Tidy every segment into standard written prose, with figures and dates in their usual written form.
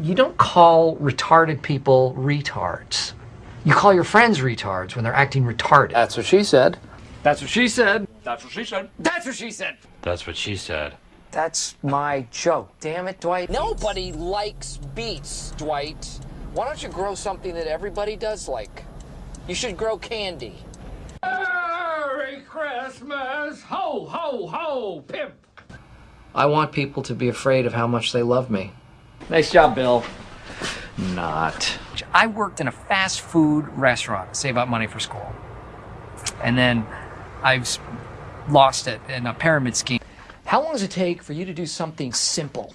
You don't call retarded people retards. You call your friends retards when they're acting retarded. That's what she said. That's what she said. That's what she said. That's what she said. That's what she said. That's my joke. Damn it, Dwight. Nobody likes beets, Dwight. Why don't you grow something that everybody does like? You should grow candy. Merry Christmas! Ho, ho, ho, pimp! I want people to be afraid of how much they love me. Nice job, Bill. Not. I worked in a fast food restaurant to save up money for school. And then I've lost it in a pyramid scheme. How long does it take for you to do something simple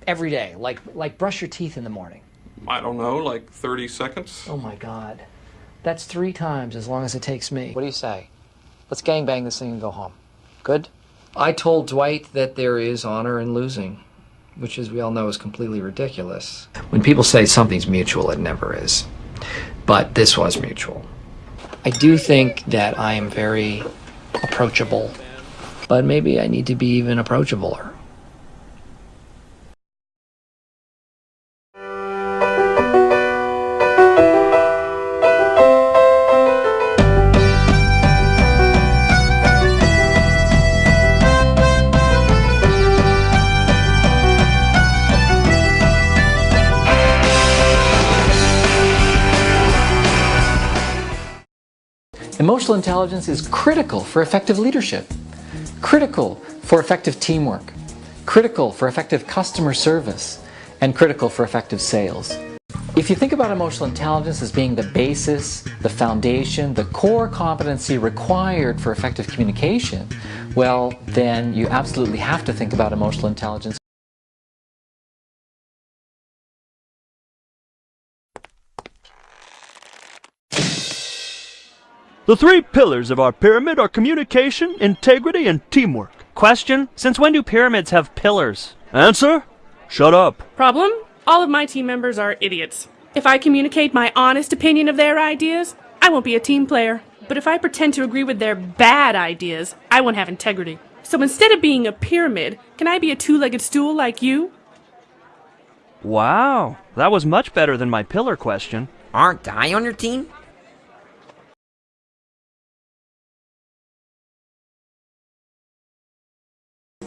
every day, like brush your teeth in the morning? I don't know, like 30 seconds? Oh my God. That's 3 times as long as it takes me. What do you say? Let's gangbang this thing and go home. Good? I told Dwight that there is honor in losing, which, as we all know, is completely ridiculous. When people say something's mutual, it never is. But this was mutual. I do think that I am very approachable, but maybe I need to be even approachabler. Emotional intelligence is critical for effective leadership, critical for effective teamwork, critical for effective customer service, and critical for effective sales. If you think about emotional intelligence as being the basis, the foundation, the core competency required for effective communication, well, then you absolutely have to think about emotional intelligence. The 3 pillars of our pyramid are communication, integrity, and teamwork. Question: since when do pyramids have pillars? Answer: shut up. Problem: all of my team members are idiots. If I communicate my honest opinion of their ideas, I won't be a team player. But if I pretend to agree with their bad ideas, I won't have integrity. So instead of being a pyramid, can I be a 2-legged stool like you? Wow, that was much better than my pillar question. Aren't I on your team?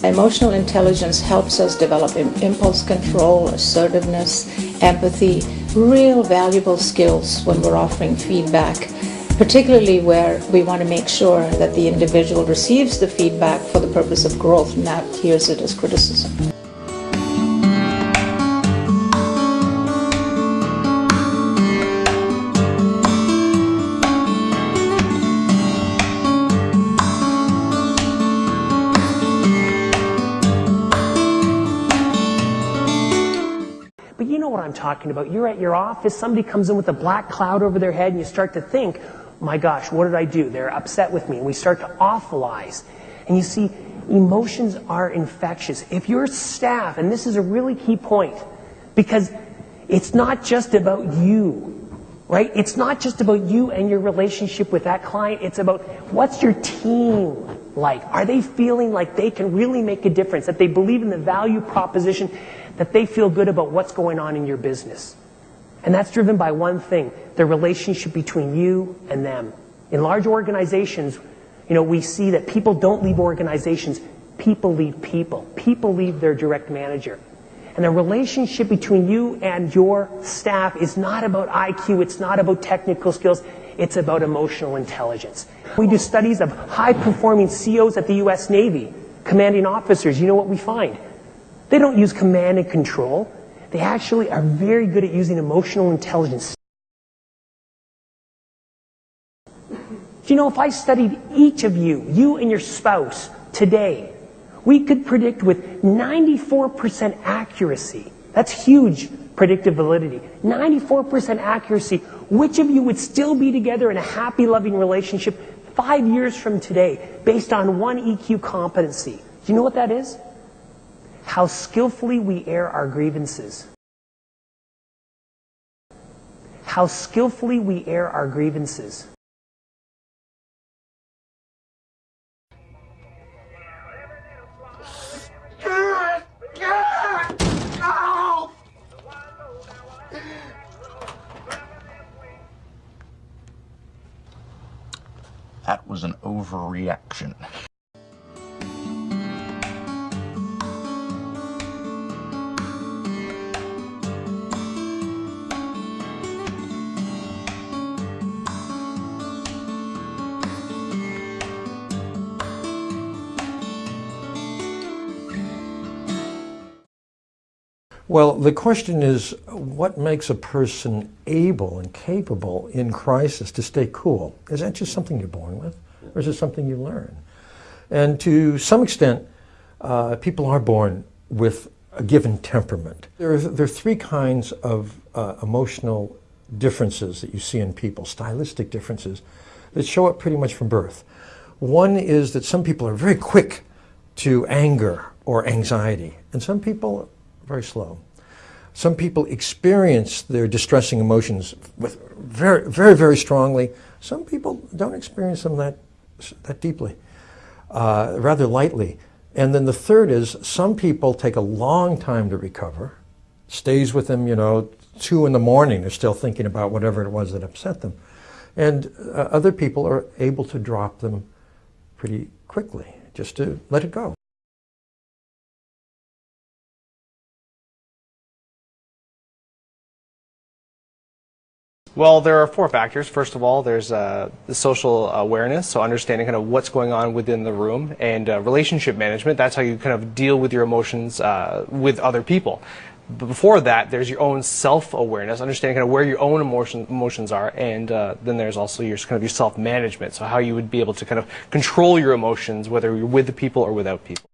Emotional intelligence helps us develop impulse control, assertiveness, empathy, real valuable skills when we're offering feedback, particularly where we want to make sure that the individual receives the feedback for the purpose of growth, not hears it as criticism. But you know what I'm talking about. You're at your office, somebody comes in with a black cloud over their head, and you start to think, my gosh, what did I do? They're upset with me. And we start to awfulize. And you see, emotions are infectious. If your staff, and this is a really key point, because it's not just about you, right? It's not just about you and your relationship with that client. It's about what's your team like? Are they feeling like they can really make a difference, that they believe in the value proposition, that they feel good about what's going on in your business? And that's driven by one thing, the relationship between you and them. In large organizations, we see that people don't leave organizations, people leave people. People leave their direct manager. And the relationship between you and your staff is not about IQ, it's not about technical skills, it's about emotional intelligence. We do studies of high-performing CEOs at the US Navy, commanding officers. You know what we find? They don't use command and control. They actually are very good at using emotional intelligence. Do you know, if I studied each of you, you and your spouse, today, we could predict with 94% accuracy, that's huge predictive validity, 94% accuracy, which of you would still be together in a happy, loving relationship 5 years from today, based on one EQ competency. Do you know what that is? How skillfully we air our grievances. How skillfully we air our grievances. overreaction. Well, the question is, what makes a person able and capable in crisis to stay cool? Is that just something you're born with, or is it something you learn? And to some extent, people are born with a given temperament. There are three kinds of emotional differences that you see in people, stylistic differences, that show up pretty much from birth. One is that some people are very quick to anger or anxiety, and some people very slow. Some people experience their distressing emotions with very, very, very strongly. Some people don't experience them that deeply, rather lightly. And then the third is some people take a long time to recover, stays with them, 2 in the morning, they're still thinking about whatever it was that upset them. And other people are able to drop them pretty quickly, just to let it go. Well, there are 4 factors. First of all, there's the social awareness, so understanding kind of what's going on within the room, and relationship management. That's how you kind of deal with your emotions with other people. But before that, there's your own self-awareness, understanding kind of where your own emotions are, and then there's also your kind of your self-management, so how you would be able to kind of control your emotions, whether you're with the people or without people.